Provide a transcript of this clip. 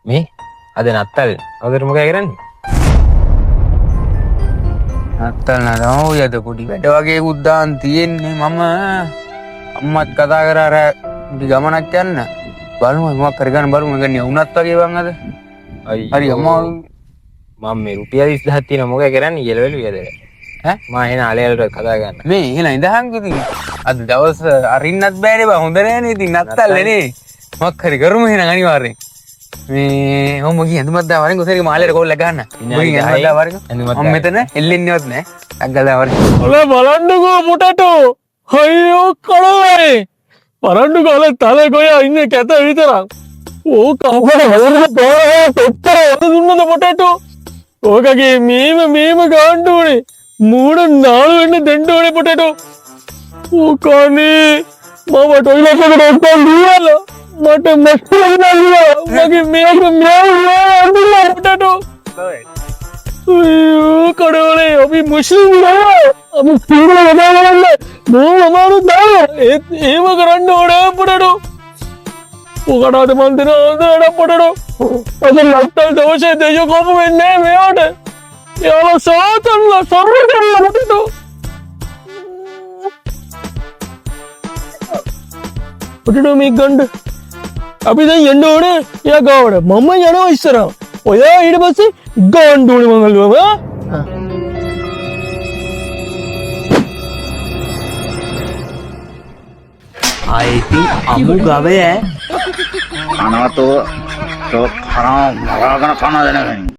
මේ අද නත්තල් අවුරුදු මොකද කරන්නේ? නත්තල් නෝ යද පොඩි වැඩ වගේ උද්දාන් තියෙන්නේ මම අම්මත් කතා කරා අර පොඩි ගමනක් යන්න බලමු මොකක් කරගන්න බලමු ගන්නේ වුණත් වගේ වන් අද හරි අම්මා මම මේ රුපියල් 20000ක් තියෙනවා මොකද කරන්නේ යෙලවලු යද ඈ මම එන අලයලට කතා ගන්න මේ එහෙනම් ඉඳහන් ඉතින් අද දවස් අරින්නත් බෑනේ බා හොඳ නෑනේ ඉතින් නත්තල්නේ නේ මොකක් හරි කරමු එහෙනම් අනිවාර්යෙන් මේ ඔම ගිය ඇඳුමක් දාවරින් කොසේක මාලේට කෝල් එක ගන්න විනාඩි 10 දාවරින් මම මෙතන එල්ලෙන්නේවත් නෑ අග්ගල දාවරින් ඔලේ බලන්නකෝ පුටටෝ අයියෝ කලවයි බලන්නකෝ ඔලේ තලේ ගොයා ඉන්නේ කැත විතරක් ඕ කවුරු හදලා තොත්තර දුන්නද පුටටෝ ඕකගේ මේම ගන්න ඕනේ මූණ නාලු වෙන්න දෙන්න ඕනේ පුටටෝ ඕ කනේ මම ටොයිලට් එකට ඔක්කොම දීලා මට මස්තර නෑ මගේ මේක මෙයා පුටටෝ කඩවලේ අපි මුස්ලිම් නෑ අපි සිංහල කතා කරන්නේ මම අමාරු දාන ඒව කරන්න ඕනේ පුටටෝ ඔකටද මන් දෙන හොඳට පුටටෝ අද ලක්ටල් දවසේ දෙයෝ කොපු වෙන්නේ මෙයාට එයාලා සාතන්ලා සරල කරලා පුටටෝ පුටටෝ මේක ගන්න අපි දැන් යන්න ඕනේ එයා ගාවට මම යනවා ඉස්සරහ ඔයා ඊට පස්සේ ගන්න ඕනේ මංගල්ව ආයිති අමු ගවය කනවතෝ තෝ කන මරාගෙන කන දෙනකන්